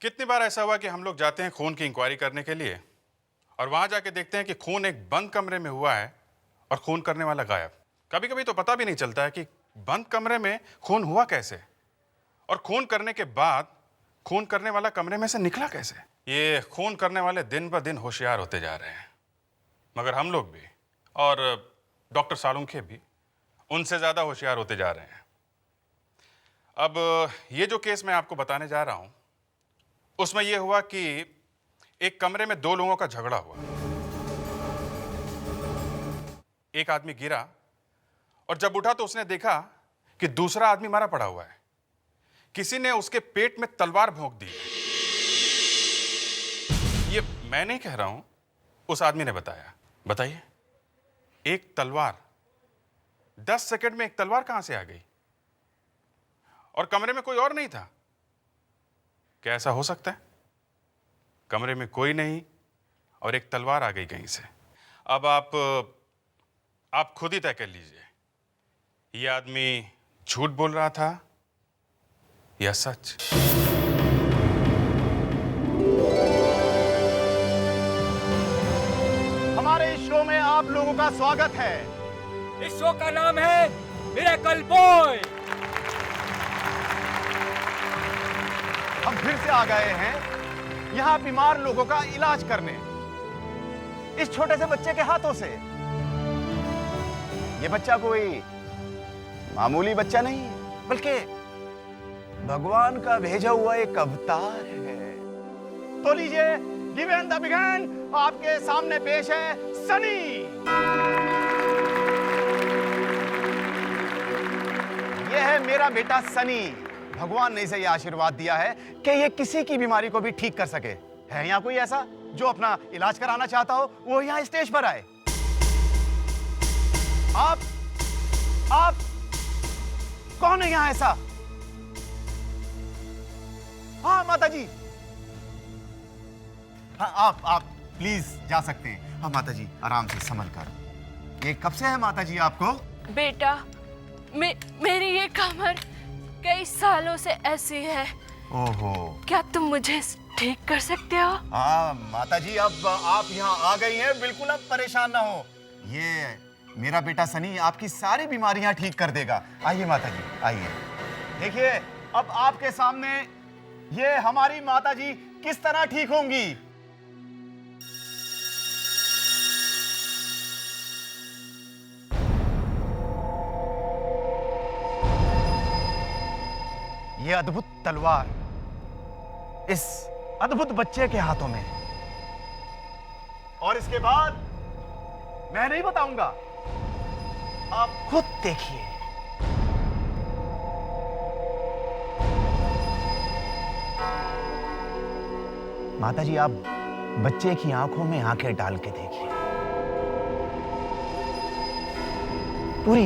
कितनी बार ऐसा हुआ कि हम लोग जाते हैं खून की इंक्वायरी करने के लिए और वहां जाके देखते हैं कि खून एक बंद कमरे में हुआ है और खून करने वाला गायब। कभी कभी तो पता भी नहीं चलता है कि बंद कमरे में खून हुआ कैसे और खून करने के बाद खून करने वाला कमरे में से निकला कैसे। ये खून करने वाले दिन ब दिन होशियार होते जा रहे हैं, मगर हम लोग भी और डॉक्टर सालुंखे भी उनसे ज़्यादा होशियार होते जा रहे हैं। अब ये जो केस मैं आपको बताने जा रहा हूँ उसमें यह हुआ कि एक कमरे में दो लोगों का झगड़ा हुआ। एक आदमी गिरा और जब उठा तो उसने देखा कि दूसरा आदमी मरा पड़ा हुआ है। किसी ने उसके पेट में तलवार भोंक दी। ये मैं नहीं कह रहा हूं, उस आदमी ने बताया। बताइए, एक तलवार, 10 सेकंड में एक तलवार कहां से आ गई? और कमरे में कोई और नहीं था। क्या ऐसा हो सकता है? कमरे में कोई नहीं और एक तलवार आ गई कहीं से। अब आप खुद ही तय कर लीजिए, ये आदमी झूठ बोल रहा था या सच। हमारे इस शो में आप लोगों का स्वागत है। इस शो का नाम है मिरेकल बॉय। हम फिर से आ गए हैं यहाँ बीमार लोगों का इलाज करने, इस छोटे से बच्चे के हाथों से। ये बच्चा कोई मामूली बच्चा नहीं है, बल्कि भगवान का भेजा हुआ एक अवतार है। तो लीजिए, गिवन द बिगन, आपके सामने पेश है सनी। यह है मेरा बेटा सनी। भगवान ने इसे यह आशीर्वाद दिया है कि ये किसी की बीमारी को भी ठीक कर सके। है यहाँ कोई ऐसा जो अपना इलाज कराना चाहता हो, वो यहाँ स्टेज पर आए। आप कौन है यहाँ ऐसा? हाँ माता जी, हाँ आप प्लीज जा सकते हैं। हाँ माता जी, आराम से संभल कर। ये कब से है माता जी आपको? बेटा, मेरी ये कमर कई सालों से ऐसी है। ओहो, क्या तुम मुझे ठीक कर सकते हो? हाँ माता जी, अब आप यहाँ आ गई हैं, बिल्कुल अब परेशान ना हो। ये मेरा बेटा सनी आपकी सारी बीमारियां ठीक कर देगा। आइए माता जी, आइए। देखिए, अब आपके सामने ये हमारी माता जी किस तरह ठीक होंगी। ये अद्भुत तलवार इस अद्भुत बच्चे के हाथों में, और इसके बाद मैं नहीं बताऊंगा, आप खुद देखिए। माता जी, आप बच्चे की आंखों में आंखें डाल के देखिए, पूरी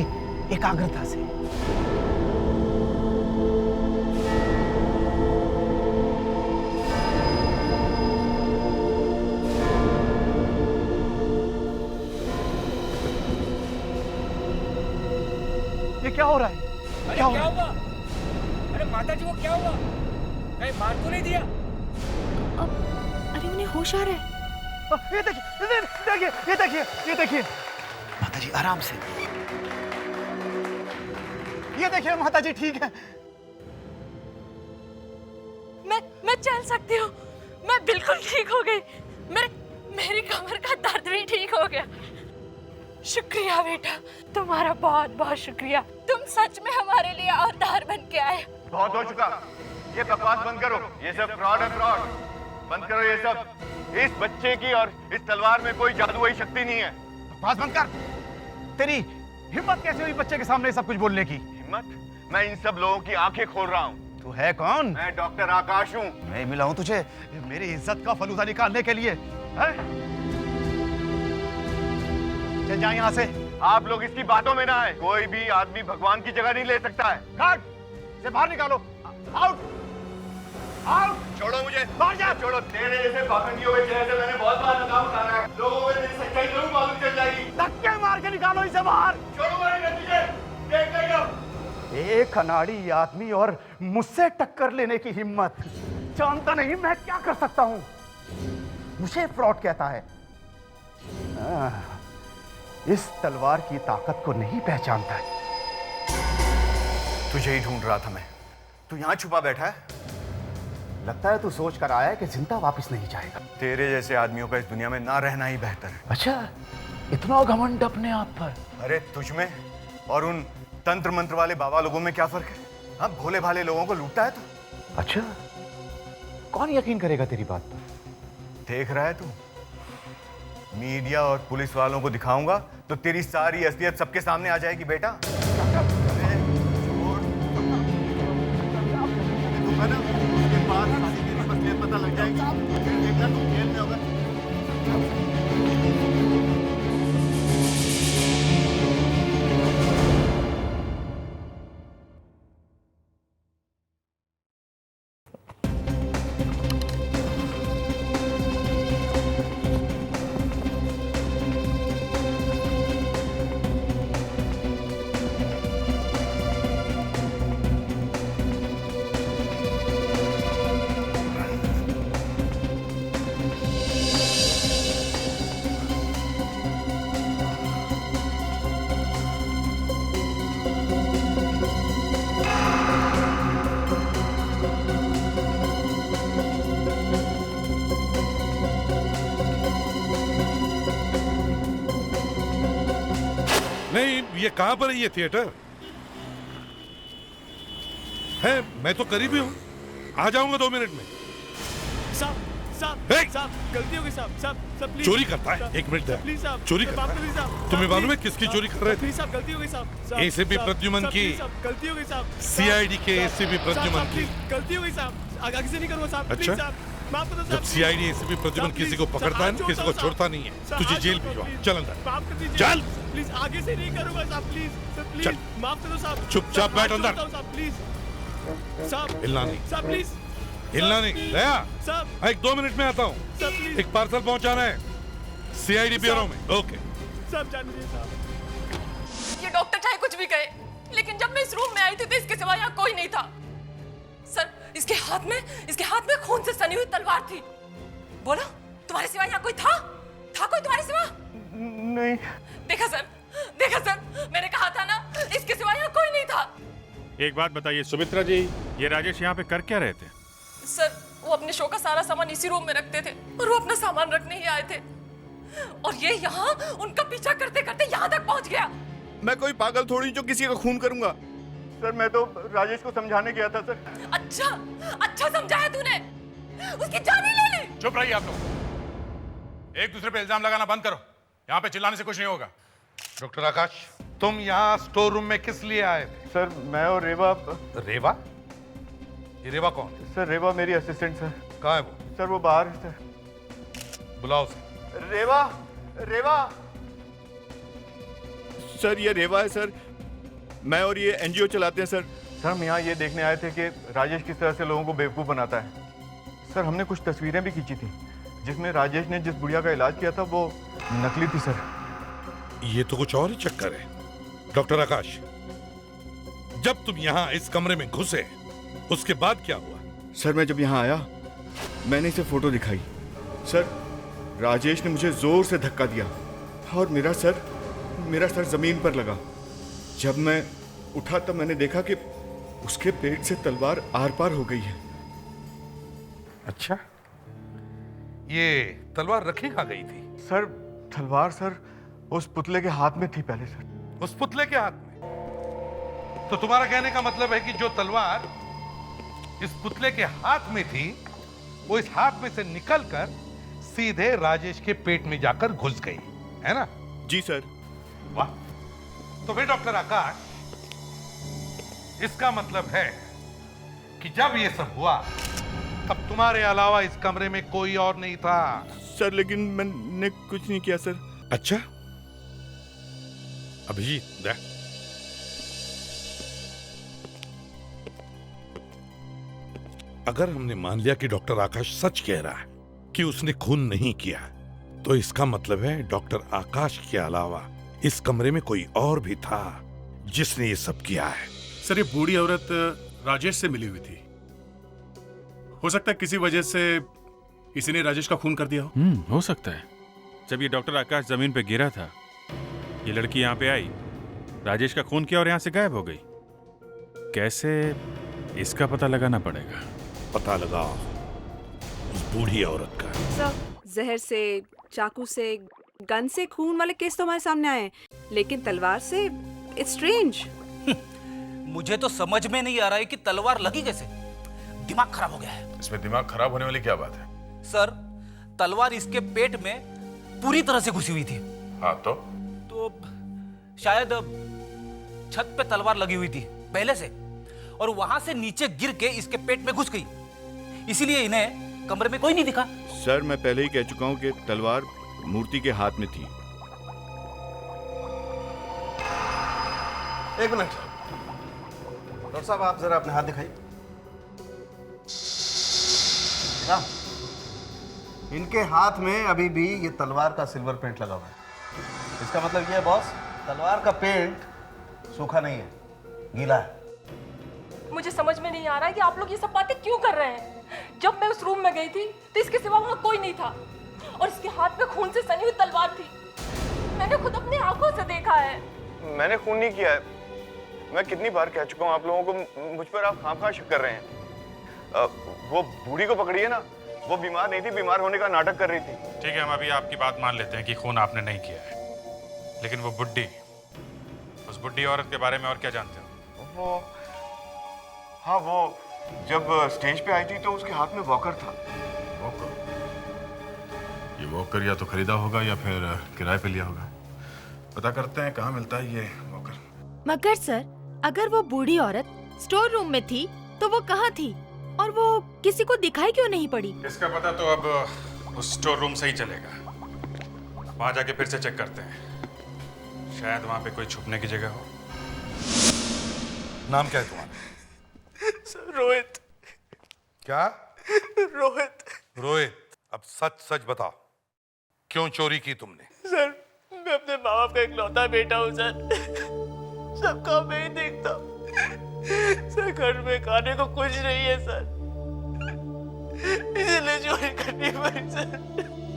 एकाग्रता से। ये क्या हो रहा है? अरे क्या हुआ? अरे माता जी, वो क्या हुआ? कहीं मार तो नहीं दिया? अरे उन्हें होश आ रहा है। ये देखिए, ये देखिए माता जी, आराम से। ये देखिए माता जी, ठीक है। मैं चल सकती हूँ। मैं बिल्कुल ठीक हो गई। मेरी कमर का दर्द भी ठीक हो गया। शुक्रिया बेटा, तुम्हारा बहुत बहुत शुक्रिया। तुम सच में हमारे लिए अवतार बन के आए। बहुत हो चुका, ये बकवास बंद करो। ये सब फ्रॉड है, फ्रॉड। बंद करो ये सब। इस बच्चे की और इस तलवार में कोई जादुई शक्ति नहीं है। बकवास बंद कर। तेरी हिम्मत कैसे हुई बच्चे के सामने सब कुछ बोलने की? हिम्मत? मैं इन सब लोगों की आंखें खोल रहा हूँ। तू है कौन? मैं डॉक्टर आकाश हूँ। मैं मिला हूँ तुझे मेरी इज्जत का फलूदा निकालने के लिए, है? चल जा यहाँ से। आप लोग इसकी बातों में ना आए। कोई भी आदमी भगवान की जगह नहीं ले सकता है। गार्ड, इसे बाहर निकालो। Out, out. छोड़ो मुझे, बाहर जा। छोड़ो। तेरे जैसे पाखंडियों के चेहरे से मैंने बहुत बार नकाब उतारा है। लोगों को मेरी सच्चाई जरूर मालूम चल जाएगी। धक्के मार के निकालो इसे बाहर। छोड़ो मेरे नतीजे, देख लो। एक अनाड़ी आदमी और मुझसे टक्कर लेने की हिम्मत। जानता नहीं मैं क्या कर सकता हूं। मुझे फ्रॉड कहता है। इस तलवार की ताकत को नहीं पहचानता है। तुझे ही ढूंढ रहा था मैं। तू यहां छुपा बैठा है। लगता है तू सोच कर आया है कि जिंदा वापस नहीं जाएगा। तेरे जैसे आदमियों का इस दुनिया में ना रहना ही बेहतर है। अच्छा, इतना घमंड अपने आप पर? अरे तुझ में और उन तंत्र मंत्र वाले बाबा लोगों में क्या फर्क है? हाँ, भोले भाले लोगों को लूटता है तू। अच्छा, कौन यकीन करेगा तेरी बात पर? देख रहा है तू? मीडिया और पुलिस वालों को दिखाऊंगा तो तेरी सारी असलियत सबके सामने आ जाएगी बेटा। पता लग जाएगा, फिर देखना तू जेल में होगा। नहीं, ये कहां पर है ये थिएटर? है, मैं तो करीब ही हूँ। आ जाऊंगा 2 मिनट में। साहब, साहब, हे! साहब, गलती हो गई साहब, साहब, साहब, प्लीज। चोरी करता है। 1 मिनट दे। प्लीज साहब, चोरी माफ करता कर दीजिए है। साहब। तुम्हें साहब, मालूम है प्लीज। किसकी चोरी कर रहे थे? प्लीज साहब, गलती हो गई साहब। साहब, एसीपी साहब, प्रद्युमन साहब, की। प्लीज साहब, गलती हो गई साहब। सीआईडी के साहब, एसीपी साहब, प्रद्युमन साहब, की। प्लीज, गलती हो गई साहब। आगे से नहीं करूंगा साहब, प्लीज अच्छा? साहब, माफ कर दो जब साहब। सीआईडी एसीपी प्रद्युमन साहब, किसी को प्लीज, पकड़ता है ना, साहब, किसी को साहब, छोड़ता नहीं है। साहब, तुझे हाथ जेल छोड़ो, भिजवा। प्लीज। चल अंदर। माफ कर दीजिए चल। प्लीज, आगे से नहीं करूंगा साहब, प्लीज प्लीज, चल। माफ करो साहब। चुपचाप साहब, बैठ हाथ अंदर। जोड़ता हूं साहब, प्लीज साहब। हिलना नहीं। साहब प्लीज, हिलना नहीं। दया, साहब, एक 2 मिनट में आता हूँ। साहब प्लीज, एक पार्सल पहुंचाना है सीआईडी ब्यूरो में। ओके। साहब जान लीजिए साहब। ये डॉक्टर चाहे कुछ भी कहे, लेकिन जब मैं इस रूम में आई थी तो इसके सिवा यहाँ कोई नहीं था। सर, इसके हाथ में खून से सनी हुई तलवार थी। बोलो, तुम्हारे सिवा यहाँ कोई था? था कोई तुम्हारे सिवा? नहीं। देखा सर, मैंने कहा था ना, इसके सिवा यहाँ कोई नहीं था। एक बात बताइए सुमित्रा जी, ये राजेश यहाँ पे कर क्या रहे थे? सर, वो अपने शो का सारा सामान इसी रूम में रखते थे और वो अपना सामान रखने ही आए थे और ये यहाँ उनका पीछा करते करते यहाँ तक पहुँच गया। मैं कोई पागल थोड़ी जो किसी का खून करूंगा। सर, मैं तो राजेश को समझाने गया था सर। अच्छा समझाया तूने, उसकी जान ही ले ली। चुप रहिए आप लोग। एक दूसरे पे इल्जाम लगाना बंद करो। यहाँ पे चिल्लाने से कुछ नहीं होगा। डॉक्टर आकाश, तुम यहाँ स्टोर रूम में किस लिए आए थे? सर, मैं और रेवा। रेवा? ये रेवा कौन है? सर, रेवा मेरी असिस्टेंट सर। कहाँ है वो? सर, वो बाहर है सर। बुलाओ उसे। रेवा सर, ये रेवा है सर। मैं और ये एनजीओ चलाते हैं सर। सर, हम यहाँ ये देखने आए थे कि राजेश किस तरह से लोगों को बेवकूफ़ बनाता है। सर, हमने कुछ तस्वीरें भी खींची थी जिसमें राजेश ने जिस बुढ़िया का इलाज किया था वो नकली थी सर। ये तो कुछ और ही चक्कर है। डॉक्टर आकाश, जब तुम यहाँ इस कमरे में घुसे उसके बाद क्या हुआ? सर, मैं जब यहाँ आया मैंने इसे फोटो दिखाई। सर, राजेश ने मुझे जोर से धक्का दिया और मेरा सर जमीन पर लगा। जब मैं उठा तब मैंने देखा कि उसके पेट से तलवार आर पार हो गई है। अच्छा, ये तलवार रखी कहाँ गई थी? सर, तलवार सर उस पुतले के हाथ में थी पहले सर। उस पुतले के हाथ में? तो तुम्हारा कहने का मतलब है कि जो तलवार इस पुतले के हाथ में थी वो इस हाथ में से निकलकर सीधे राजेश के पेट में जाकर घुस गई, है ना? जी सर। वाह! तो फिर डॉक्टर आकाश, इसका मतलब है कि जब ये सब हुआ तब तुम्हारे अलावा इस कमरे में कोई और नहीं था। सर, लेकिन मैंने कुछ नहीं किया सर। अच्छा, अभिजीत दे। अगर हमने मान लिया कि डॉक्टर आकाश सच कह रहा है कि उसने खून नहीं किया, तो इसका मतलब है डॉक्टर आकाश के अलावा इस कमरे में कोई और भी था जिसने ये सब किया है। सर, ये बूढ़ी औरत राजेश से मिली हुई थी हो सकता है किसी वजह से किसी ने राजेश का खून कर दिया हो। हो सकता है। जब ये डॉक्टर आकाश जमीन पे गिरा था, ये लड़की यहाँ पे आई, राजेश का खून किया और यहाँ से गायब हो गई। कैसे, इसका पता लगाना पड़ेगा। पता लगा उस बूढ़ी औरत का। सर, जहर से, चाकू से, गन से खून वाले केस तो हमारे सामने आए हैं, लेकिन तलवार से इट्स स्ट्रेंज। मुझे तो समझ में नहीं आ रहा है कि तलवार लगी कैसे। दिमाग खराब हो गया है। इसमें दिमाग खराब होने वाली क्या बात है? सर, तलवार इसके पेट में पूरी तरह से घुसी हुई थी। हाँ तो शायद छत पे तलवार लगी हुई थी पहले से, और वहां से नीचे गिर के इसके पेट में घुस गई। इसीलिए इन्हें कमरे में कोई नहीं दिखा। सर, मैं पहले ही कह चुका हूँ कि तलवार मूर्ति के हाथ में थी। एक मिनट डॉक्टर साहब, आप जरा अपने हाथ दिखाइए। हाँ, इनके हाथ में अभी भी ये तलवार का सिल्वर पेंट लगा हुआ है। इसका मतलब ये है बॉस, तलवार का पेंट सूखा नहीं है, गीला है। मुझे समझ में नहीं आ रहा है कि आप लोग ये सब बातें क्यों कर रहे हैं। जब मैं उस रूम में गई थी तो इसके सिवा वहां कोई नहीं था, और इसके हाथ में खून से सनी हुई तलवार थी। मैंने खुद अपनी आंखों से देखा है। मैंने खून नहीं किया है। मैं कितनी बार कह चुका हूँ आप लोगों को, मुझ पर आप खामखा शक कर रहे हैं। वो बूढ़ी को पकड़िए ना, वो बीमार नहीं थी, बीमार होने का नाटक कर रही थी। ठीक है, हम अभी आपकी बात मान लेते हैं कि खून आपने नहीं किया है, लेकिन वो बुड्ढी, उस बुड्ढी औरत के बारे में और क्या जानते हो? वो जब स्टेज पे आई थी तो उसके हाथ में वॉकर था। वॉकर? ये वॉकर या तो खरीदा होगा या फिर किराए पे लिया होगा। पता करते हैं कहाँ मिलता है ये वॉकर। मगर सर, अगर वो बूढ़ी औरत स्टोर रूम में थी तो वो कहाँ थी, और वो किसी को दिखाई क्यों नहीं पड़ी? इसका पता तो अब उस स्टोर रूम से ही चलेगा। वहां जाके फिर से चेक करते हैं, शायद वहां पे कोई छुपने की जगह हो। नाम क्या है तुम्हारा? सर, रोहित। क्या? रोहित। रोहित, अब सच सच बताओ, क्यों चोरी की तुमने? सर, मैं अपने माँ बाप का इकलौता बेटा हूँ सर। सब काम मैं ही देखता हूँ सर। घर में खाने को कुछ नहीं है सर, इसलिए चोरी करनी पड़ी सर।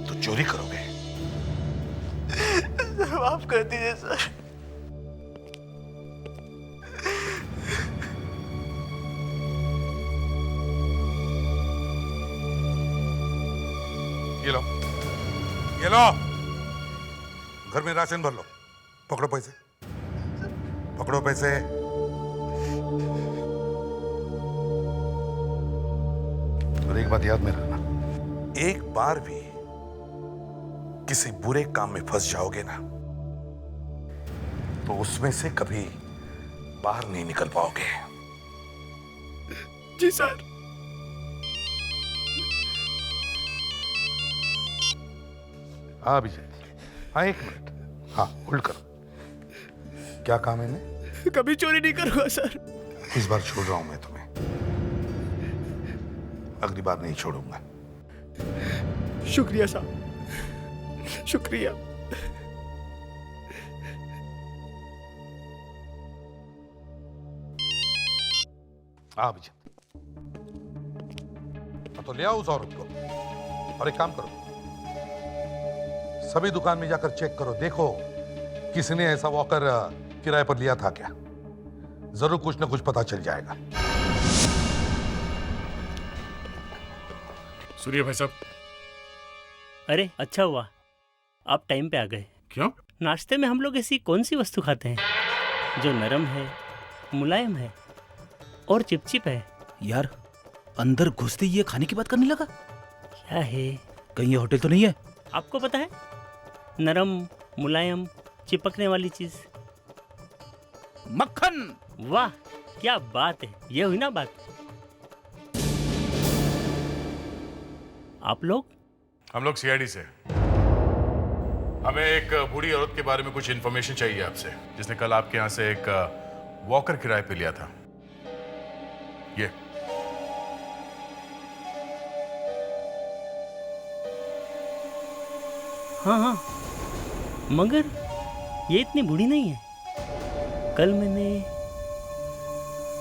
तो चोरी करोगे? माफ कर दीजिए सर। ये लो, ये लो, घर में राशन भर लो। पकड़ो पैसे, पकड़ो पैसे। और एक बात याद में रखना, एक बार भी किसी बुरे काम में फंस जाओगे ना तो उसमें से कभी बाहर नहीं निकल पाओगे। जी सर। हाँ विजय, हाँ एक मिनट, हाँ होल्ड करो। क्या काम है इन्हें? कभी चोरी नहीं करूंगा सर। इस बार छोड़ रहा हूं मैं तुम्हें, अगली बार नहीं छोड़ूंगा। शुक्रिया साहब, शुक्रिया। हाँ विजय, तो ले आओ उस औरत को। और एक काम करो, सभी दुकान में जाकर चेक करो, देखो किसी ने ऐसा वॉकर किराए पर लिया था क्या। जरूर कुछ ना कुछ पता चल जाएगा। सूर्य भाई साहब। अरे अच्छा हुआ आप टाइम पे आ गए। क्यों? नाश्ते में हम लोग ऐसी कौन सी वस्तु खाते हैं जो नरम है, मुलायम है और चिपचिप है? यार, अंदर घुसते ही ये खाने की बात करने लगा। क्या है? कहीं ये होटल तो नहीं है? आपको पता है, नरम, मुलायम, चिपकने वाली चीज। मक्खन। वाह क्या बात है, ये हुई ना बात। आप लोग? हम लोग सीआईडी से। हमें एक बूढ़ी औरत के बारे में कुछ इन्फॉर्मेशन चाहिए आपसे, जिसने कल आपके यहाँ से एक वॉकर किराए पे लिया था। ये हाँ हाँ, मगर ये इतनी बूढ़ी नहीं है। कल मैंने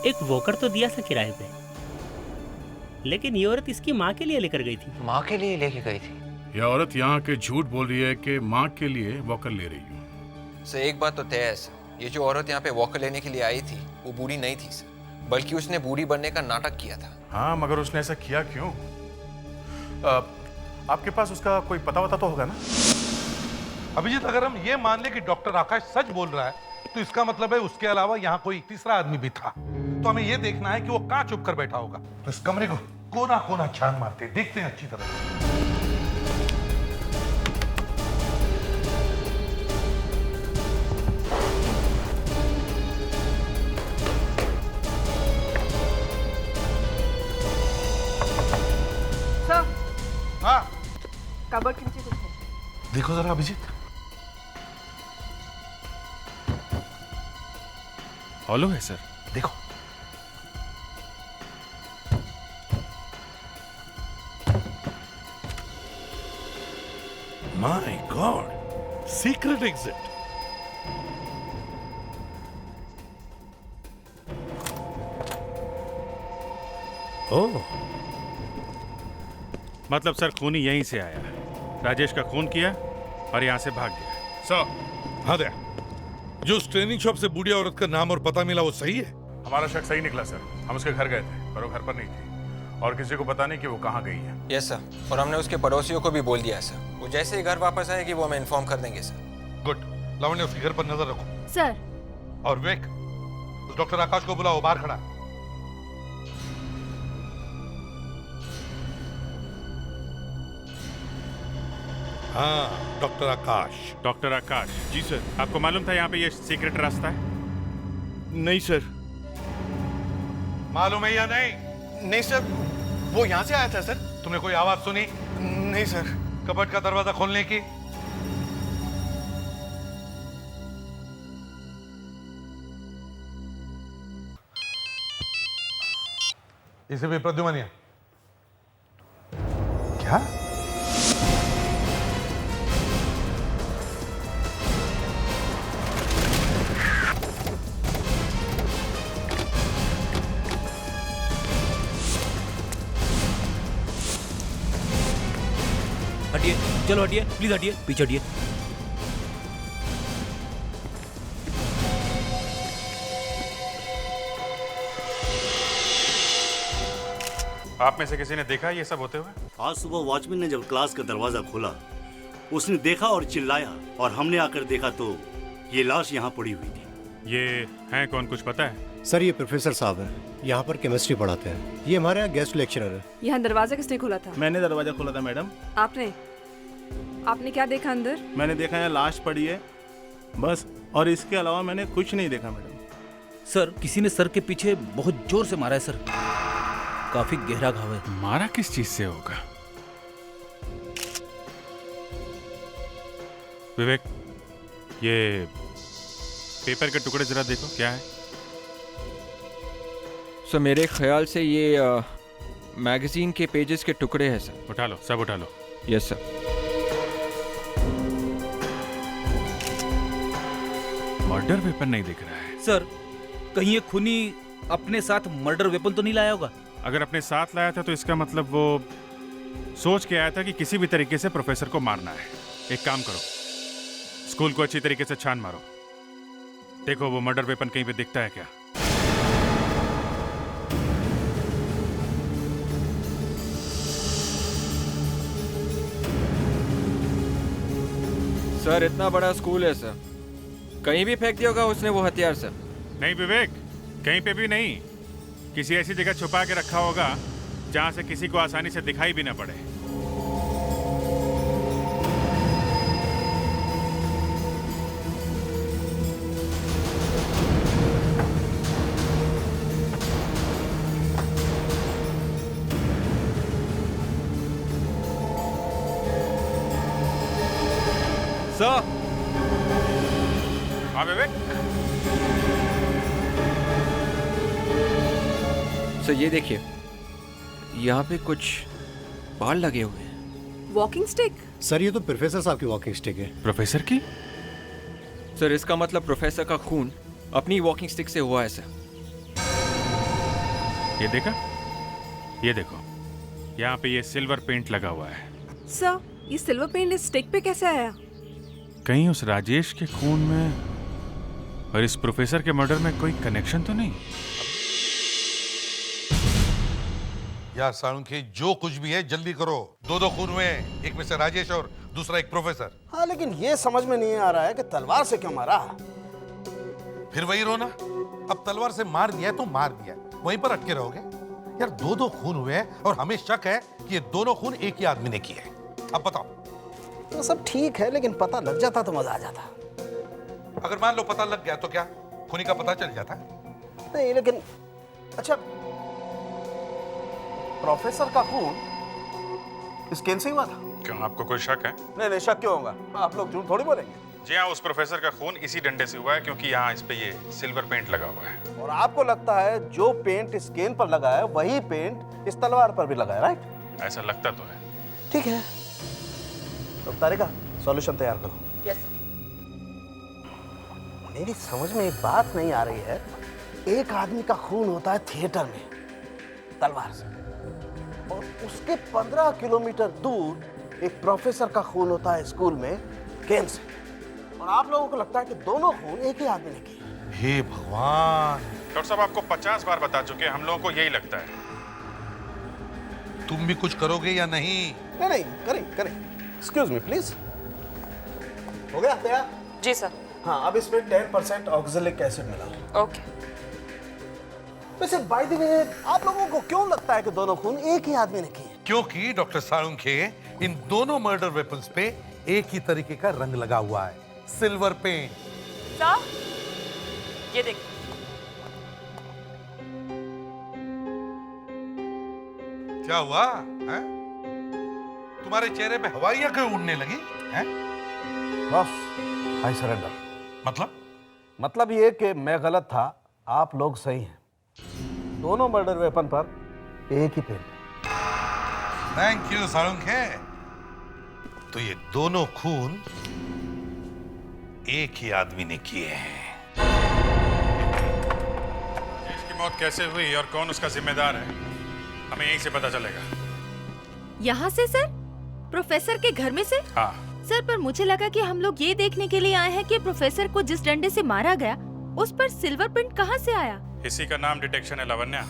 एक वॉकर तो दिया था किराए पे, लेकिन ये औरत इसकी माँ के लिए लेकर गई थी। माँ के लिए लेके गई थी? यह औरत यहाँ के झूठ बोल रही है कि माँ के लिए वॉकर ले रही हूँ। सर एक बात तो तय है सर, ये जो औरत यहाँ पे वॉकर लेने के लिए आई थी वो बूढ़ी नहीं थी सर, बल्कि उसने बूढ़ी बनने का नाटक किया था। हाँ, मगर उसने ऐसा किया क्यों? आपके पास उसका कोई पता वता तो होगा ना? अभिजीत, अगर हम ये मान ले कि डॉक्टर आकाश सच बोल रहा है तो इसका मतलब है उसके अलावा यहाँ कोई तीसरा आदमी भी था। तो हमें ये देखना है कि वो कहाँ छुप कर बैठा होगा। तो इस कमरे को कोना कोना छान मारते हैं, देखते हैं अच्छी तरह। हाँ, कबर्ड के नीचे कुछ है। देखो जरा अभिजीत। हॉलो है सर। देखो। My god, secret exit. Oh, मतलब सर खूनी यहीं से आया, राजेश का खून किया और यहाँ से भाग गया। सर, हाँ दया, जो उस ट्रेनिंग शॉप से बूढ़ी औरत का नाम और पता मिला वो सही है? हमारा शक सही निकला सर। हम उसके घर गए थे पर वो घर पर नहीं थी और किसी को पता नहीं कि वो कहाँ गई है। यस सर, और हमने उसके पड़ोसियों को भी बोल दिया है सर। वो जैसे ही घर वापस आएगी वो हमें इन्फॉर्म कर देंगे सर। गुड। लावण्य, उसके घर पर नजर रखो। सर। और विवेक, उस डॉक्टर आकाश को बुलाओ, बाहर खड़ा है। हाँ, डॉक्टर आकाश। डॉक्टर आकाश। जी सर। आपको मालूम था यहाँ पे ये सीक्रेट रास्ता है? नहीं सर। मालूम है या नहीं? नहीं सर, वो यहाँ से आया था सर। तुमने कोई आवाज सुनी? नहीं सर। कबर्ड का दरवाजा खोलने की? इसे भी प्रद्युमन। क्या? हटिए, चलो हटिए, प्लीज हटिए, पीछे हटिए। आप में से किसी ने देखा ये सब होते हुए? आज सुबह वॉचमैन ने जब क्लास का दरवाजा खोला, उसने देखा और चिल्लाया, और हमने आकर देखा तो ये लाश यहाँ पड़ी हुई थी। ये हैं कौन, कुछ पता है? सर, ये प्रोफेसर साहब हैं, यहाँ पर केमिस्ट्री पढ़ाते हैं। ये हमारे यहाँ गेस्ट लेक्चरर है। यहाँ दरवाजा किसने खोला था? मैंने दरवाजा खोला था मैडम। आपने क्या देखा अंदर? मैंने देखा यहाँ लाश पड़ी है बस, और इसके अलावा मैंने कुछ नहीं देखा मैडम। सर, किसी ने सर के पीछे बहुत जोर से मारा है सर, काफी गहरा घाव है। मारा किस चीज से होगा? विवेक, ये पेपर के टुकड़े जरा देखो, क्या है? सर मेरे ख्याल से ये मैगजीन के पेजेस के टुकड़े हैं सर। उठा लो, सब उठा लो। Yes sir. मर्डर वेपन नहीं दिख रहा है सर। कहीं ये खूनी अपने साथ मर्डर वेपन तो नहीं लाया होगा? अगर अपने साथ लाया था तो इसका मतलब वो सोच के आया था कि किसी भी तरीके से प्रोफेसर को मारना है। एक काम करो, स्कूल को अच्छी तरीके से छान मारो, देखो वो मर्डर वेपन कहीं पे दिखता है क्या। सर इतना बड़ा स्कूल है सर, कहीं भी फेंक दिया होगा उसने वो हथियार सर। नहीं विवेक, कहीं पे भी नहीं, किसी ऐसी जगह छुपा के रखा होगा जहां से किसी को आसानी से दिखाई भी ना पड़े। सर। हाँ विवेक। सर ये देखिए, यहाँ पे कुछ बाल लगे हुए हैं। Walking stick? सर, ये तो प्रोफेसर साहब की वॉकिंग स्टिक है। प्रोफेसर की? सर इसका मतलब प्रोफेसर का खून अपनी वॉकिंग स्टिक से हुआ है सर। ये देखा, ये देखो, यहाँ पे ये सिल्वर पेंट लगा हुआ है। सर, ये सिल्वर पेंट इस स्टिक पे कैसे आया? कहीं उस राजेश के खून में और इस प्रोफेसर के मर्डर में कोई कनेक्शन तो नहीं? यार साळुंखे, जो कुछ भी है जल्दी करो। दो खून हुए, एक में से राजेश और दूसरा एक प्रोफेसर। हाँ, लेकिन ये समझ में नहीं आ रहा है कि तलवार से क्यों मारा। फिर वही रोना, अब तलवार से मार दिया तो मार दिया, वहीं पर अटके रहोगे? यार दो खून हुए हैं और हमें शक है कि ये दोनों खून एक ही आदमी ने किए हैं। अब बताओ। तो सब ठीक है, लेकिन पता लग जाता तो मजा आ जाता। अगर मान लो पता लग गया तो क्या खूनी का पता चल जाता? नहीं, लेकिन अच्छा, प्रोफेसर का खून इस केन से ही हुआ था? क्यों, आपको कोई शक है? नहीं, शक क्यों होगा? आप लोग झूठ थोड़ी बोलेंगे। जी हाँ, उस प्रोफेसर का खून इसी डंडे से हुआ है क्योंकि यहाँ इस पे ये सिल्वर पेंट लगा हुआ है। और आपको लगता है जो पेंट इस केन पर लगा है वही पेंट इस तलवार पर भी लगा है, राइट? ऐसा लगता तो है। ठीक है, तो तारिका सॉल्यूशन तैयार करो। यस। मेरी समझ में एक बात नहीं आ रही है। एक आदमी का खून होता है थिएटर में तलवार से, और उसके 15 किलोमीटर दूर एक प्रोफेसर का खून होता है स्कूल में केन से, और आप लोगों को लगता है कि दोनों खून एक ही आदमी ने किए। हे भगवान! डॉक्टर साहब आपको 50 बार बता चुके हैं, हम लोगों को यही लगता है। तुम भी कुछ करोगे या नहीं? नहीं, करें। Excuse me please. हो गया तैयार? जी सर। हाँ, अब इसमें 10% ऑक्सैलिक एसिड मिला। ओके। वैसे बाय द वे, आप लोगों को क्यों लगता है कि दोनों खून एक ही आदमी ने किए? क्योंकि डॉक्टर साळुंखे, इन दोनों मर्डर वेपन्स पे एक ही तरीके का रंग लगा हुआ है, सिल्वर पेंट। सर, ये देखिए। क्या हुआ है? तुम्हारे चेहरे पे हवाइयां क्यों उड़ने लगी हैं? बस, आई सरेंडर। मतलब ये कि मैं गलत था, आप लोग सही हैं। दोनों मर्डर वेपन पर एक ही पेंट। Thank you Salunkhe. तो ये दोनों खून एक ही आदमी ने किए हैं। इसकी मौत कैसे हुई और कौन उसका जिम्मेदार है, हमें यहीं से पता चलेगा। यहाँ से सर? प्रोफेसर के घर में से? हाँ सर, पर मुझे लगा कि हम लोग ये देखने के लिए आए हैं कि प्रोफेसर को जिस डंडे से मारा गया उस पर सिल्वर प्रिंट कहाँ से आया? इसी का नाम डिटेक्शन है लावण्या।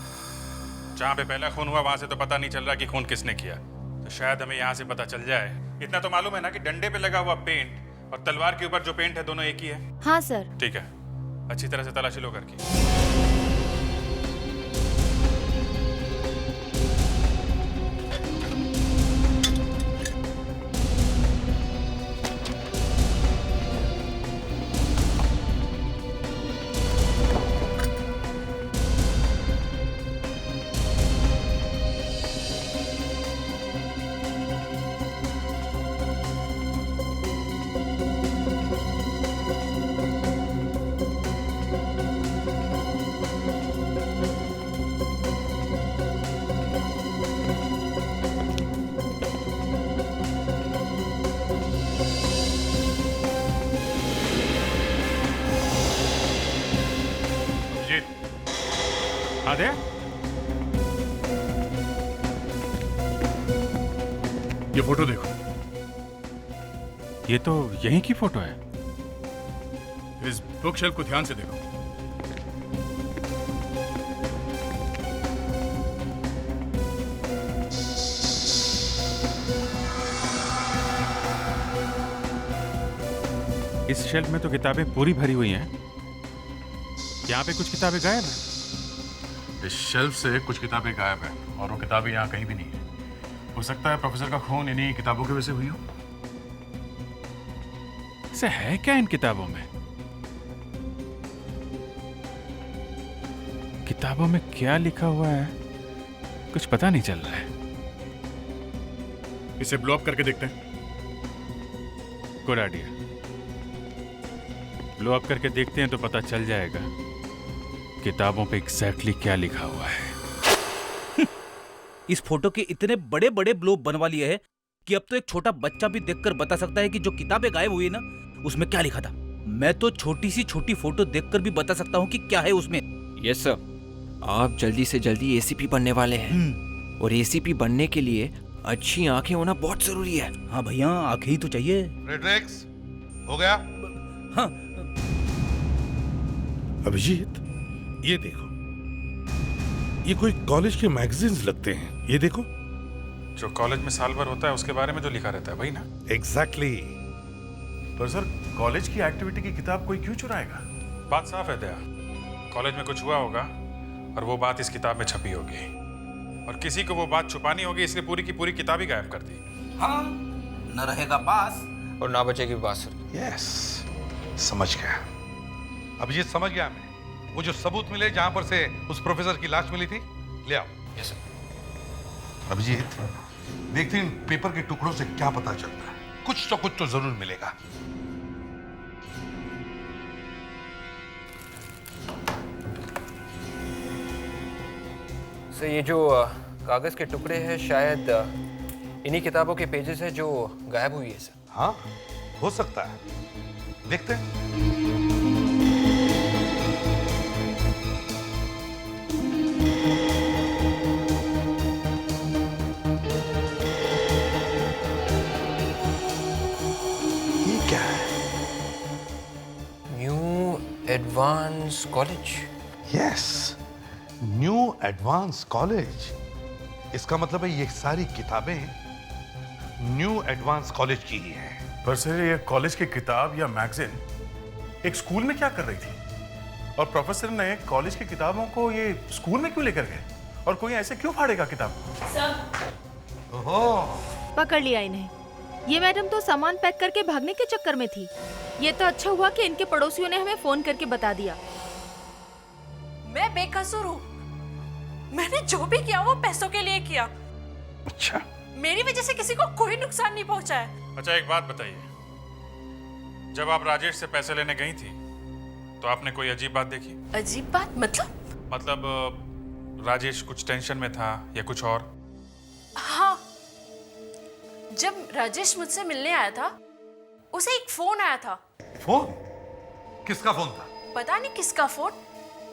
जहाँ पे पहला खून हुआ वहां से तो पता नहीं चल रहा कि खून किसने किया, तो शायद हमें यहाँ से पता चल जाए। इतना तो मालूम है ना कि डंडे पे लगा हुआ पेंट और तलवार के ऊपर जो पेंट है दोनों एक ही है। हाँ सर। ठीक है, अच्छी तरह से तलाशी लो करके। आधे? ये फोटो देखो। ये तो यहीं की फोटो है। इस बुक शेल्फ को ध्यान से देखो। इस शेल्फ में तो किताबें पूरी भरी हुई हैं। यहाँ पे कुछ किताबें गायब हैं। इस शेल्फ से कुछ किताबें गायब हैं और वो किताबें यहाँ कहीं भी नहीं है। हो सकता है प्रोफेसर का खून इन्हीं किताबों की वजह से हुई हो। ऐसा है क्या इन किताबों में? किताबों में क्या लिखा हुआ है कुछ पता नहीं चल रहा है। इसे ब्लो अप करके देखते हैं। Good idea. ब्लो अप करके देखते हैं तो पता चल जाएगा किताबों पे एग्जैक्टली क्या लिखा हुआ है। इस फोटो के इतने बड़े बड़े ब्लो बनवा लिए हैं कि अब तो एक छोटा बच्चा भी देखकर बता सकता है कि जो किताबें गायब हुई ना उसमें क्या लिखा था। मैं तो छोटी सी छोटी फोटो देखकर भी बता सकता हूँ कि क्या है उसमें। यस सर, आप जल्दी से जल्दी एसीपी बनने वाले हैं। और एसीपी बनने के लिए अच्छी आंखें होना बहुत जरूरी है। हाँ भैया, आंखें ही तो चाहिए। फ्रेडरिक्स, हो गया? हाँ। अभिजीत, ये देखो, ये कोई कॉलेज के मैगजीन्स लगते हैं। ये देखो, जो कॉलेज में साल भर होता है उसके बारे में जो लिखा रहता है वही ना? एग्जैक्टली। पर सर, कॉलेज की एक्टिविटी की किताब कोई क्यों चुराएगा? बात साफ है दया, कॉलेज में कुछ हुआ होगा और वो बात इस किताब में छपी होगी और किसी को वो बात छुपानी होगी, इसलिए पूरी की पूरी किताब ही गायब कर दी। हाँ, न रहेगा बास और ना बचेगी बांसुरी। यस, समझ गया। अभिजीत, समझ गया मैं। वो जो सबूत मिले जहां पर से उस प्रोफेसर की लाश मिली थी, ले आओ। Yes sir. अभिजीत, देखते हैं इन पेपर के टुकड़ों से क्या पता चलता है। कुछ तो जरूर मिलेगा। सर, ये जो कागज के टुकड़े हैं शायद इन्हीं किताबों के पेजेस हैं जो गायब हुई है सर। हाँ, हो सकता है, देखते हैं। ये क्या है? New advance college. Yes, new advance college. इसका मतलब है ये सारी किताबें न्यू एडवांस कॉलेज की ही हैं। पर सर, ये कॉलेज की किताब या मैगजीन एक स्कूल में क्या कर रही थी? और प्रोफेसर ने कॉलेज की किताबों को ये स्कूल में क्यों लेकर गए? और कोई ऐसे क्यों फाड़ेगा किताब? ओहो, पकड़ लिया इन्हें। ये मैडम तो सामान पैक करके भागने के चक्कर में थी। ये तो अच्छा हुआ कि इनके पड़ोसियों ने हमें फोन करके बता दिया। मैं बेकसूर हूँ। मैंने जो भी किया वो पैसों के लिए किया। अच्छा, मेरी वजह से किसी को कोई नुकसान नहीं पहुंचा है। अच्छा, एक बात बताइए, जब आप राजेश से पैसे लेने गई थी तो आपने कोई अजीब बात देखी? अजीब बात मतलब राजेश कुछ टेंशन में था या कुछ और? हाँ, जब राजेश मुझसे मिलने आया था उसे एक फोन आया था। फोन? किसका फोन था? पता नहीं किसका फोन,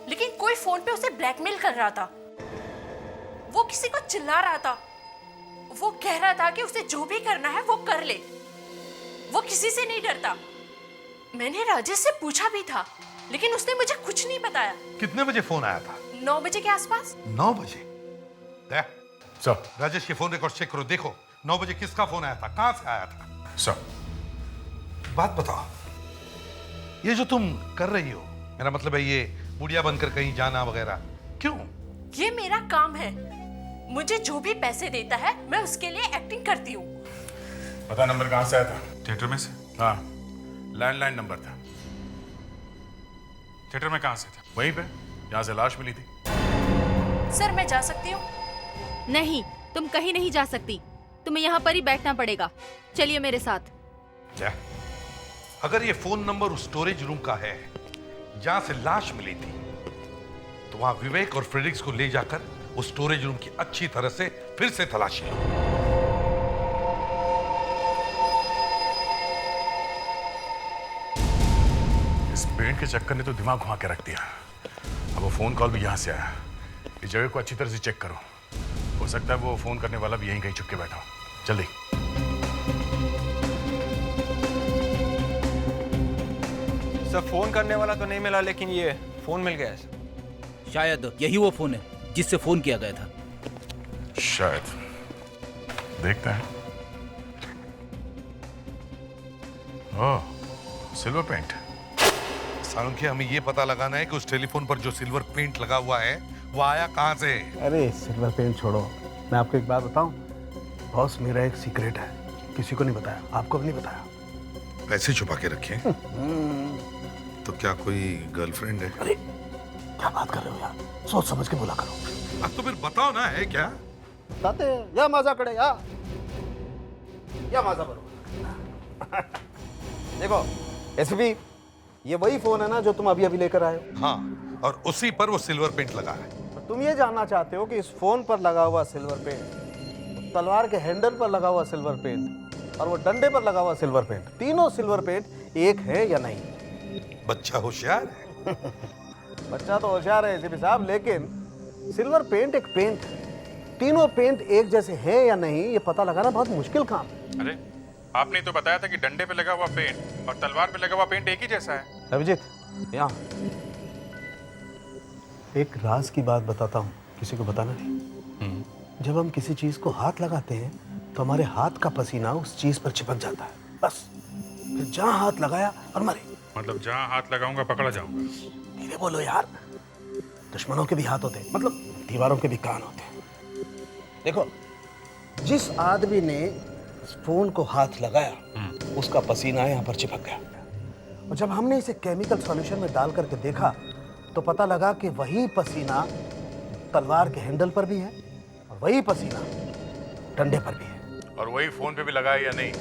लेकिन कोई फोन पे उसे ब्लैकमेल कर रहा था। वो किसी को चिल्ला रहा था। वो कह रहा था कि उसे जो भी करना है वो कर ले, वो किसी से नहीं डरता। मैंने राजेश से पूछा भी था, लेकिन उसने मुझे कुछ नहीं बताया। कितने बजे फोन आया था? 9 बजे के आसपास। 9 बजे? सर, राजेश के फोन रिकॉर्ड चेक करो, देखो 9 बजे किसका फोन आया था, कहां से आया था। सर, बात बताओ, ये जो तुम कर रही हो, मेरा मतलब है ये बुढ़िया बनकर कहीं जाना वगैरह, क्यों? ये मेरा काम है। मुझे जो भी पैसे देता है मैं उसके लिए एक्टिंग करती हूँ। पता नंबर कहाँ से आया था? थिएटर में से? हाँ, लैंडलाइन नंबर था। थिएटर में कहाँ से था? वहीं पे जहाँ से लाश मिली थी। सर, मैं जा सकती हूँ? नहीं, तुम कहीं नहीं जा सकती। तुम्हें यहाँ पर ही बैठना पड़ेगा। चलिए मेरे साथ। क्या? अगर ये फोन नंबर उस स्टोरेज रूम का है जहां से लाश मिली थी, तो वहां विवेक और फ्रेडरिक्स को ले जाकर उस स्टोरेज रूम की अच्छी तरह से फिर से तलाशी लो। इस पेंट के चक्कर ने तो दिमाग घुमा के रख दिया। अब वो फोन कॉल भी यहाँ से आया। इस जगह को अच्छी तरह से चेक करो, हो सकता है वो फोन करने वाला भी यहीं कहीं छुप के बैठा हो। जल्दी। सर, फोन करने वाला तो नहीं मिला, लेकिन ये फोन मिल गया है। शायद यही वो फोन है जिससे फोन किया गया था। शायद, देखते हैं। ओह, सिल्वर पेंट। सालुंखी, हमें ये पता लगाना है कि उस टेलीफोन पर जो सिल्वर पेंट लगा हुआ है वो आया कहां से। अरे सिल्वर पेंट छोड़ो, मैं आपको एक बात बताऊं। बॉस, मेरा एक सीक्रेट है, किसी को नहीं बताया, आपको भी नहीं बताया। पैसे छुपा के रखे? तो क्या कोई गर्लफ्रेंड है? अरे क्या बात कर रहे हो यार, सोच समझ के बोला करो। अब तो फिर बताओ ना, है क्या? बताते या मजा करे या मजा करो। देखो एसपी, ये वही फोन है ना जो तुम अभी अभी लेकर आए हो? हाँ, और उसी पर वो सिल्वर पेंट लगा है। तो तुम ये जानना चाहते हो कि इस फोन पर लगा हुआ सिल्वर पेंट, तलवार के हैंडल पर लगा हुआ सिल्वर पेंट और वो डंडे पर लगा हुआ सिल्वर पेंट, तीनों सिल्वर पेंट एक है या नहीं? बच्चा होशियार है। बच्चा तो होशियार है एसपी साहब, लेकिन सिल्वर पेंट एक पेंट है, तीनों पेंट एक जैसे हैं या नहीं ये पता लगाना बहुत मुश्किल काम है। अरे आपने तो बताया था कि डंडे पे लगा हुआ पेंट और तलवार पे लगा हुआ पेंट एक ही जैसा है। अभिजीत, यहाँ एक राज की बात बताता हूँ, किसी को बताना नहीं। जब हम किसी चीज को हाथ लगाते हैं तो हमारे हाथ का पसीना उस चीज पर चिपक जाता है, बस। फिर जहां हाथ लगाया और मरे। मतलब जहां हाथ लगाऊंगा पकड़ा जाऊंगा। धीरे बोलो यार, दुश्मनों के भी हाथ होते हैं, मतलब दीवारों के भी कान होते हैं। देखो, जिस आदमी ने इस फोन को हाथ लगाया उसका पसीना यहाँ पर चिपक गया, और जब हमने इसे केमिकल सॉल्यूशन में डाल करके देखा तो पता लगा कि वही पसीना तलवार के हैंडल पर भी है और वही पसीना डंडे पर भी है। और वही फोन पे भी लगा है या नहीं,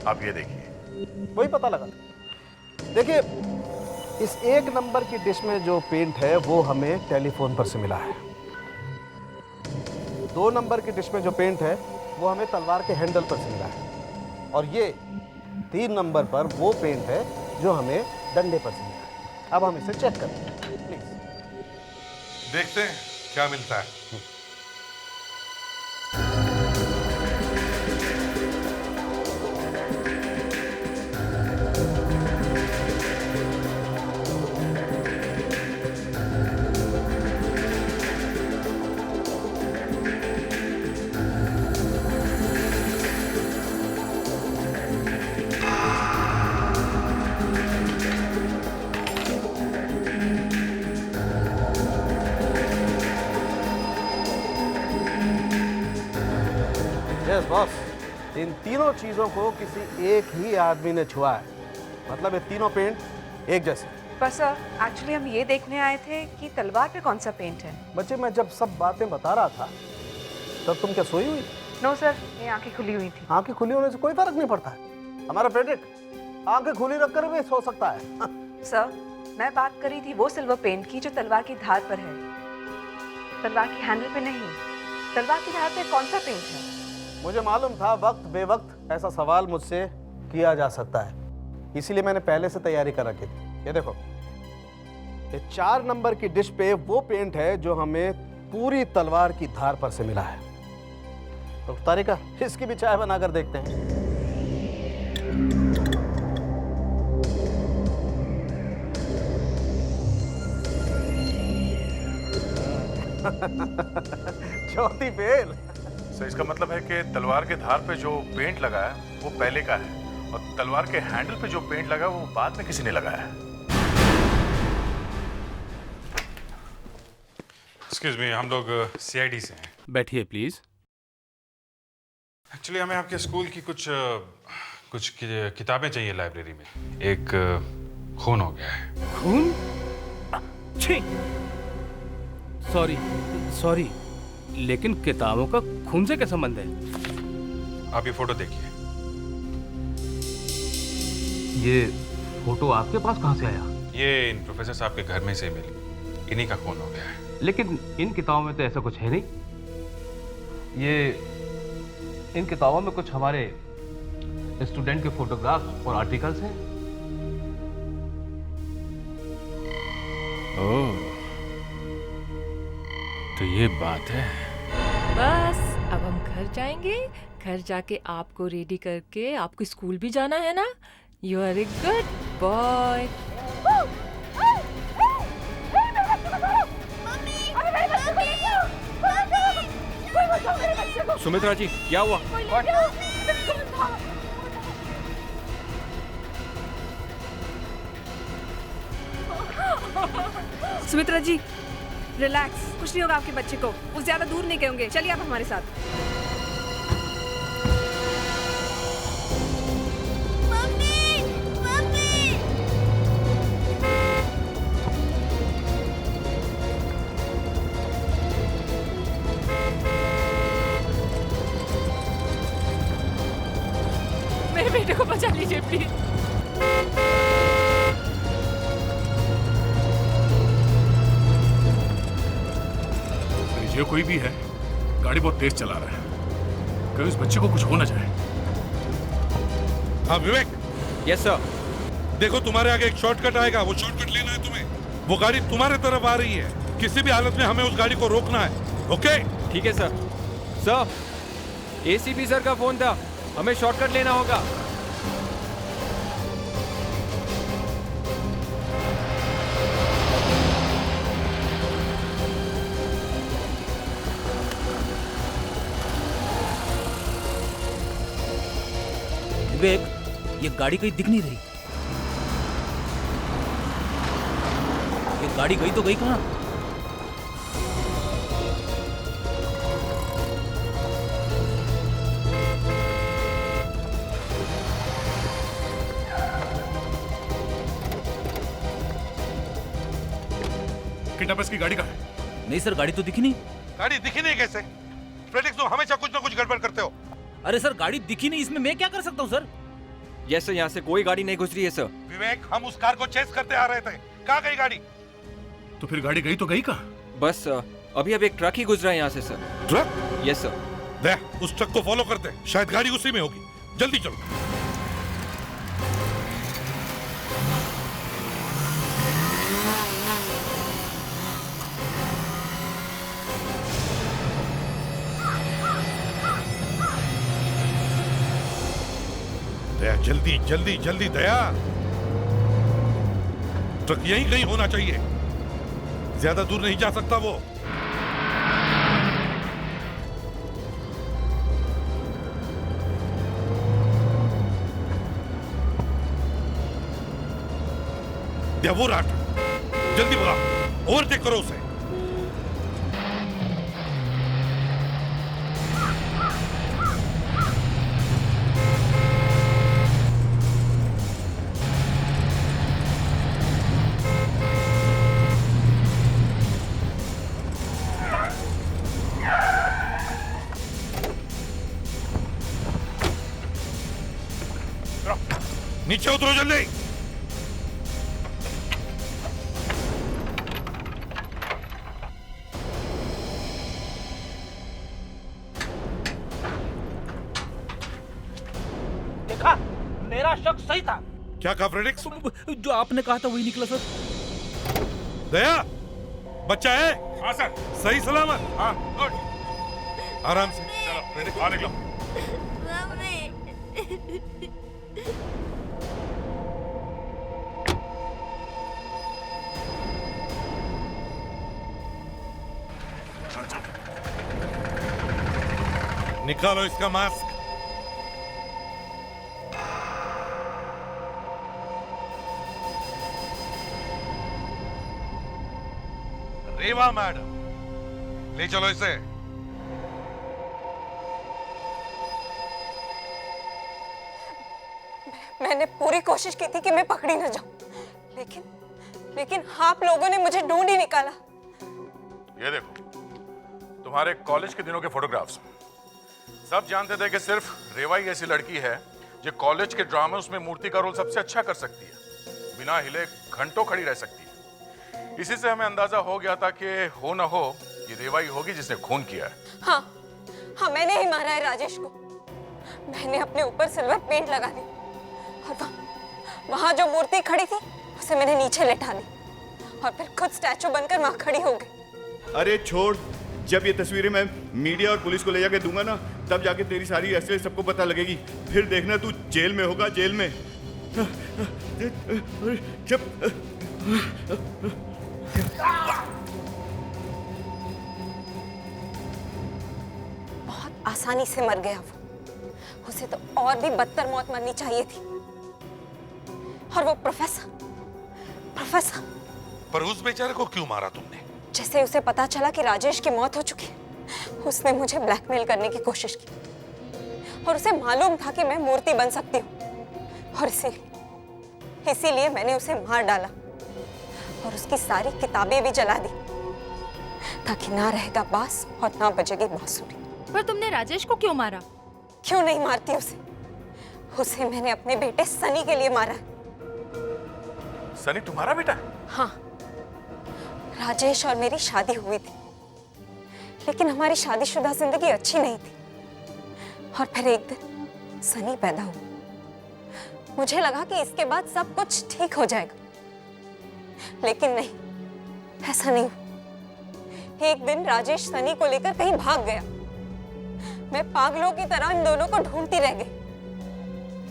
आप ये देखिए। वही पता लगा। देखिए, इस 1 नंबर की डिश में जो पेंट है वो हमें टेलीफोन पर से मिला है। 2 नंबर की डिश में जो पेंट है वो हमें तलवार के हैंडल पर से मिला है, और ये 3 नंबर पर वो पेंट है जो हमें डंडे पर से मिला है। अब हम इसे चेक करते हैं, प्लीज। देखते हैं क्या मिलता है। यस बॉस, इन तीनों चीजों को किसी एक ही आदमी ने छुआ है, मतलब ये तीनों पेंट एक जैसे। पर सर, एक्चुअली हम ये देखने आए थे कि तलवार पे कौन सा पेंट है। बच्चे, मैं जब सब बातें बता रहा था तब तुम क्या सोई हुई? नो सर, मेरी आंखें खुली हुई थी। आंखें खुली होने से कोई फर्क नहीं पड़ता है। हमारा फ्रेडरिक आंखें खुली रखकर भी सो सकता है। सर, मैं बात कर रही थी वो सिल्वर पेंट की जो तलवार की धार पर है, तलवार की हैंडल पे नहीं। तलवार की धार पे कौन सा पेंट है? मुझे मालूम था वक्त बेवक्त ऐसा सवाल मुझसे किया जा सकता है, इसीलिए मैंने पहले से तैयारी कर रखी थी। ये देखो, ये 4 नंबर की डिश पे वो पेंट है जो हमें पूरी तलवार की धार पर से मिला है। तो तारिका, इसकी भी चाय बनाकर देखते हैं। चौथी फेल। सर, इसका मतलब है कि तलवार के धार पे जो पेंट लगा है वो पहले का है, और तलवार के हैंडल पे जो पेंट लगा है वो बाद में किसी ने लगाया है। एक्सक्यूज मी, हम लोग CID से हैं। बैठिए प्लीज। एक्चुअली हमें आपके स्कूल की कुछ किताबें चाहिए लाइब्रेरी में। एक खून हो गया है। खून? छी, सॉरी, लेकिन किताबों का खून से क्या संबंध है? आप ये फोटो देखिए। ये फोटो आपके पास कहाँ से आया? ये इन प्रोफेसर साहब के घर में से मिली। इन्हीं का खून हो गया है। लेकिन इन किताबों में तो ऐसा कुछ है नहीं। ये इन किताबों में कुछ हमारे स्टूडेंट के फोटोग्राफ्स और आर्टिकल्स हैं। ओह, तो ये बात है। बस अब हम घर जाएंगे। घर जाके आपको रेडी करके आपको स्कूल भी जाना है ना। You are a good boy. Sumitra ji, क्या हुआ? सुमित्रा जी, रिलैक्स, कुछ नहीं होगा आपके बच्चे को। वो ज्यादा दूर नहीं गए होंगे। चलिए आप हमारे साथ। मेरे बेटे को बचा लीजिए प्लीज। जो कोई भी है, गाड़ी बहुत तेज चला रहा है, कभी उस बच्चे को कुछ हो ना जाए। हाँ विवेक। Yes sir. देखो, तुम्हारे आगे एक शॉर्टकट आएगा, वो शॉर्टकट लेना है तुम्हें। वो गाड़ी तुम्हारे तरफ आ रही है, किसी भी हालत में हमें उस गाड़ी को रोकना है। ओके? ठीक है सर। सर, एसीपी सर का फोन था, हमें शॉर्टकट लेना होगा। विवेक, ये गाड़ी कहीं दिख नहीं रही। ये गाड़ी गई तो गई कहाँ? किडनैपर्स की गाड़ी कहाँ है? नहीं सर, गाड़ी तो दिखी नहीं। गाड़ी दिखी नहीं कैसे? फ्रेडिक्स, तुम हमेशा कुछ ना कुछ गड़बड़ करते हो। अरे सर, गाड़ी दिखी नहीं, इसमें मैं क्या कर सकता हूँ सर? यस सर, यहाँ से कोई गाड़ी नहीं गुजरी है सर। विवेक, हम उस कार को चेस करते आ रहे थे, कहाँ गई गाड़ी? तो फिर गाड़ी गई तो गई कहाँ? बस अभी अब एक ट्रक ही गुजरा है यहाँ से सर। ट्रक? Yes sir. देख, उस ट्रक को फॉलो करते हैं, शायद गाड़ी उसी में होगी। जल्दी चलो। दया, जल्दी जल्दी जल्दी दया। ट्रक यहीं कहीं होना चाहिए, ज्यादा दूर नहीं जा सकता वो। दया, वो रहा ट्रक, जल्दी भगा, ओवरटेक करो उसे। नीचे उतरो जल्दी। देखा, मेरा शक सही था। क्या कहा फ्रेडिक्स? जो आपने कहा था वही निकला सर। दया, बच्चा है? हाँ सर। सही सलामत? हाँ, गुड। आराम से चलो फ्रेडिक्स, बाहर निकलो। निकालो इसका मास्क। रेवा मैडम, ले चलो इसे। मैंने पूरी कोशिश की थी कि मैं पकड़ी न जाऊं, लेकिन आप लोगों ने मुझे ढूंढ ही निकाला। ये देखो, तुम्हारे कॉलेज के दिनों के फोटोग्राफ्स। सब जानते थे कि सिर्फ रेवा ही ऐसी लड़की है जो कॉलेज के ड्रामा में मूर्ति का रोल सबसे अच्छा कर सकती है, बिना हिले घंटों खड़ी रह सकती है। इसी से हमें अंदाजा हो गया था कि हो ना हो ये रेवा ही होगी जिसने खून किया है। हाँ, मैंने ही मारा है राजेश को। मैंने अपने ऊपर सिल्वर पेंट लगा दी और वहां जो मूर्ति खड़ी थी उसे मैंने नीचे लेटा ली और फिर खुद स्टैचू बनकर वहां खड़ी हो गई। अरे छोड़, जब ये तस्वीरें मैं मीडिया और पुलिस को ले जाके दूंगा ना, तब जाके तेरी सारी असलियत सबको पता लगेगी। फिर देखना तू जेल में होगा, जेल में। बहुत आसानी से मर गया वो, उसे तो और भी बदतर मौत मरनी चाहिए थी। और वो प्रोफेसर पर उस बेचारे को क्यों मारा तुमने? जैसे उसे पता चला कि राजेश की मौत हो चुकी है, उसने मुझे ब्लैकमेल करने की कोशिश की और उसे मालूम था कि मैं मूर्ति बन सकती हूँ और इसीलिए मैंने उसे मार डाला और उसकी सारी किताबें भी जला दी ताकि ना रहेगा बांस और ना बजेगी बांसुरी। पर तुमने राजेश को क्यों मारा? क्यों नहीं मारती उसे मैंने अपने बेटे सनी के लिए मारा है। सनी तुम्हारा बेटा? हाँ, राजेश और मेरी शादी हुई थी, लेकिन हमारी शादीशुदा जिंदगी अच्छी नहीं थी और फिर एक दिन सनी पैदा हुआ। मुझे लगा कि इसके बाद सब कुछ ठीक हो जाएगा, लेकिन नहीं, ऐसा नहीं हुआ। एक दिन राजेश सनी को लेकर कहीं भाग गया मैं पागलों की तरह इन दोनों को ढूंढती रह गई,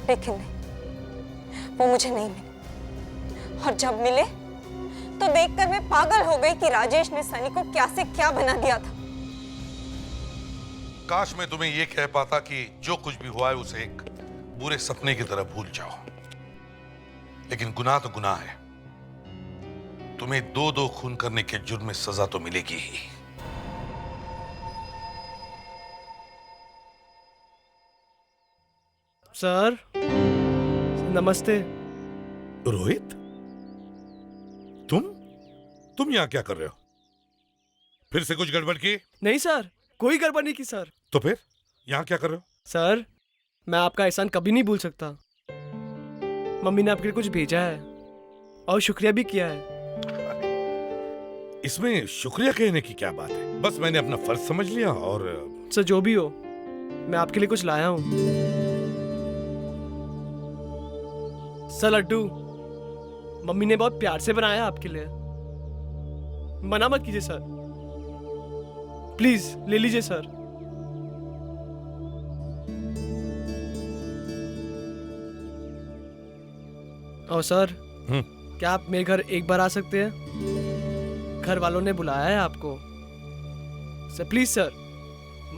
लेकिन नहीं, वो मुझे नहीं मिले। और जब मिले तो देखकर मैं पागल हो गई कि राजेश ने सनी को क्या से क्या बना दिया था। काश मैं तुम्हें यह कह पाता कि जो कुछ भी हुआ है उसे एक बुरे सपने की तरह भूल जाओ, लेकिन गुनाह तो गुनाह है। तुम्हें दो खून करने के जुर्म में सजा तो मिलेगी ही। सर नमस्ते। रोहित, तुम यहां क्या कर रहे हो? फिर से कुछ गड़बड़ की? नहीं सर, कोई गड़बड़ नहीं की सर। तो फिर यहां क्या कर रहे हो? सर मैं आपका एहसान कभी नहीं भूल सकता। मम्मी ने आपके लिए कुछ भेजा है और शुक्रिया भी किया है। इसमें शुक्रिया कहने की क्या बात है? बस मैंने अपना फर्ज समझ लिया। और सर जो भी हो, मैं आपके लिए कुछ लाया हूं। सर लड्डू मम्मी ने बहुत प्यार से बनाया आपके लिए। मना मत कीजिए सर, प्लीज ले लीजिए सर। और सर क्या आप मेरे घर एक बार आ सकते हैं? घर वालों ने बुलाया है आपको। सर प्लीज सर,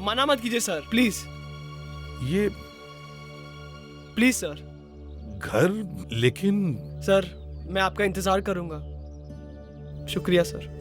मना मत कीजिए सर, प्लीज। ये प्लीज सर। घर? लेकिन सर मैं आपका इंतजार करूंगा। शुक्रिया सर।